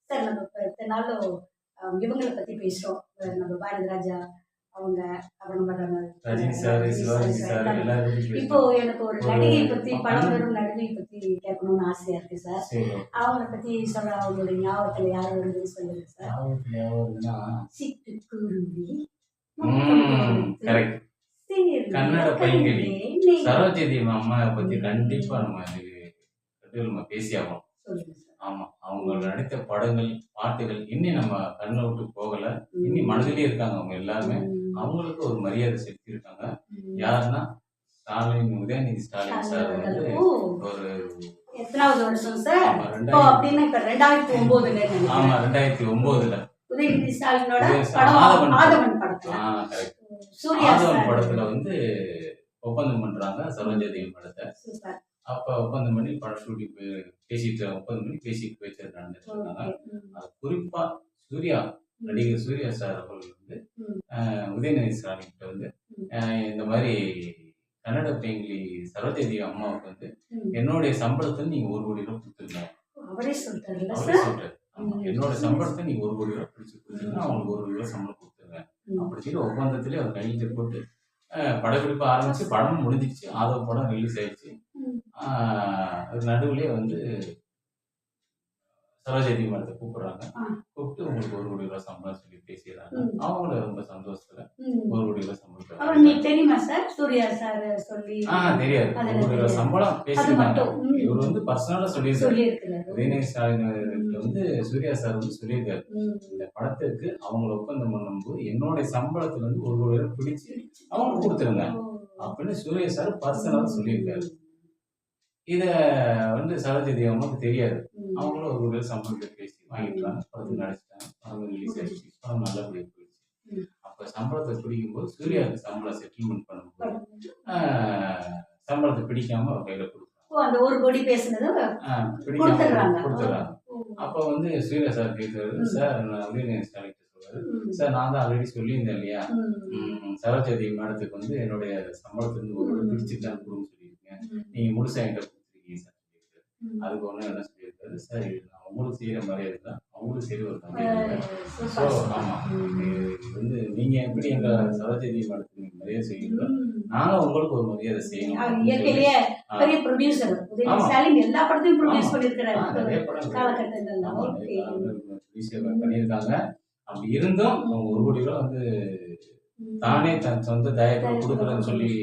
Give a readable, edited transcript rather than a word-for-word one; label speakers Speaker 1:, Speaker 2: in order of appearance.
Speaker 1: Sir நம்ம இப்ப இத்தனை நாளும் இவங்கள பத்தி பேசுறோம். நம்ம பாரதி ராஜா அவங்க, அப்புறம் நம்ம
Speaker 2: ரஜினி சார், சிவாஜி சார்
Speaker 1: எல்லாரும்.
Speaker 2: எல்லாரும் பத்தி
Speaker 1: இப்போ
Speaker 2: பேசணும்.
Speaker 1: எனக்கு ஒரு
Speaker 2: ஒரு
Speaker 1: நடிகை பத்தி, படம்
Speaker 2: அண்ணன்
Speaker 1: வரும் நடிகை பத்தி கேட்கணும்னு ஆசையா இருக்கு சார்.
Speaker 2: சரி.
Speaker 1: அவங்கள பத்தி சொல்ல அவங்களுடைய ஞாபகத்துல யார் வருதுன்னு சொல்லுங்க சார்.
Speaker 2: ஞாபகத்துல யார் வருதுன்னா,
Speaker 1: சிட்டுக்குருவி,
Speaker 2: கரெக்ட். கன்னட பைங்கிலி சரோஜதி அம்மாவை பத்தி கண்டிப்பா நம்ம பேசி ஆகணும்.
Speaker 1: சொல்லுங்க சார்.
Speaker 2: ஆமா, அவங்க நடித்த படங்கள், பாட்டுகள் இன்னும் நம்ம கண்ணை விட்டு போகல, இன்னும் மனதிலே இருக்காங்க. அவங்க எல்லாருமே அவங்களுக்கு ஒரு மரியாதை செலுத்தியிருக்காங்க. யாருன்னா உதயநிதி ஸ்டாலின் சார் வந்து ஒரு
Speaker 1: எத்தனாவது வருஷம் சார்?
Speaker 2: ஆமா,
Speaker 1: அப்படின்னா இப்ப 2009
Speaker 2: ஆமா 2009
Speaker 1: உதயநிதி ஸ்டாலினோட
Speaker 2: ஆதவன்
Speaker 1: படத்துல
Speaker 2: ஆதவன் படத்துல வந்து ஒப்பந்தம் பண்றாங்க சரோஜதி படத்தை. அப்ப ஒப்பந்தம் பண்ணி படம் ஷூட்டிங் பேசிட்டு ஒப்பந்தம் பண்ணி பேசிட்டு போயிட்டு நடந்துட்டு இருக்காங்க. அது குறிப்பா சூர்யா, நடிகர் சூர்யா சார் அவர்கள் வந்து உதயநிதி ஸ்டாலின் கிட்ட வந்து இந்த மாதிரி கன்னட பைங்கிலி சரோஜதி அம்மாவுக்கு வந்து என்னுடைய சம்பளத்தை நீங்க 1 கோடி ரூபாய் கொடுத்துருங்க. அவரே சொல்றாரு. என்னோட சம்பளத்தை நீங்க 1 கோடி ரூபாய் பிடிச்சு கொடுத்துருங்க, அவங்களுக்கு 1 கோடி ரூபாய் சம்பளம் கொடுத்துருங்க அப்படி சொல்லி ஒப்பந்தத்திலே அவர் கையெழுத்து போட்டு படப்பிடிப்பு ஆரம்பிச்சு படமும் முடிஞ்சிச்சு. ஆதவ படம் ரிலீஸ் ஆயிடுச்சு. நடுவுலயே வந்து சரோஜதி மேடத்தை கூப்பிடுறாங்க. கூப்பிட்டு உங்களுக்கு 1 கோடி ரூபாய் சம்பளம் சொல்லி பேசிடுறாங்க. அவங்களும் ரொம்ப சந்தோஷத்துல 1 கோடி ரூபாய் சம்பளம்
Speaker 1: தெரியுமா சார்? சூர்யா சார் சொல்லி
Speaker 2: தெரியாது. 1 கோடி ரூபாய் சம்பளம் பேசிருக்காங்க. இவர் வந்து பர்சனலா சொல்லியிருக்காரு. உதயநிதி ஸ்டாலின் வந்து சூர்யா சார் வந்து சொல்லியிருக்காரு, இந்த படத்துக்கு அவங்களை ஒப்பந்தம் பண்ணும்போது என்னோட சம்பளத்துல இருந்து 1 கோடி ரூபாய் பிடிச்சு அவங்களுக்கு கொடுத்துருங்க அப்படின்னு சூர்யா சார் பர்சனலா சொல்லியிருக்காரு. இத வந்து சரோஜதி அம்மாவுக்கு தெரியாது. அவங்களும் 1 கோடி ரூபாய் சம்பளத்தை பேசி வாங்கிட்டாங்க. படத்துக்கு நடிச்சிட்டாங்க. படம் ரிலீஸ் ஆயிடுச்சு. படம் நல்லபடியா போயிடுச்சு. அப்ப சம்பளத்தை பிடிக்கும்போது சூர்யாவுக்கு சம்பளம் செட்டில்மெண்ட் பண்ணும்போது சம்பளத்தை பிடிக்காம அவர் கையில கொடுத்தாங்க.
Speaker 1: அந்த 1 கோடி பேசுனது கொடுத்துறாங்க.
Speaker 2: அப்ப வந்து சூர்யா சார் கேட்கிறாரு, சார் நான் உதயநிதி ஸ்டாலின் சொல்றாரு, சார் நான் தான் ஆல்ரெடி சொல்லியிருந்தேன் இல்லையா, சரோஜதி மேடத்துக்கு வந்து என்னுடைய சம்பளத்துல இருந்து 1 கோடி பிடிச்சிட்டான்னு கொடுங்க சொல்லியிருக்கேன், நீங்க முழுசா என்கிட்ட கொடுத்துருக்கீங்க சார் சொல்லியிருக்காரு. அதுக்கு ஒண்ணு என்ன சொல்லியிருக்காரு, சார் நான் உங்களுக்கு செய்யற மாதிரியே இருந்தா அவங்களுக்கு செய்ய ஒரு தம்பி. ஆமா, வந்து நீங்க எப்படி எங்க சரோஜதி மேடத்துக்கு நீங்க மரியாதை செய்யறீங்களோ நானும் உங்களுக்கு ஒரு மரியாதை செய்யணும்.
Speaker 1: இயற்கையிலேயே பெரிய ப்ரொடியூசர் உதயநிதி ஸ்டாலின் எல்லா படத்தையும் ப்ரொடியூஸ் பண்ணிருக்காரு.
Speaker 2: பண்ணியிருக்காங்க. அப்படி இருந்தும் அவங்க 1 கோடி ரூபாய் வந்து தானே தன் சொந்த தயக்கம் கொடுக்குறேன்னு சொல்லி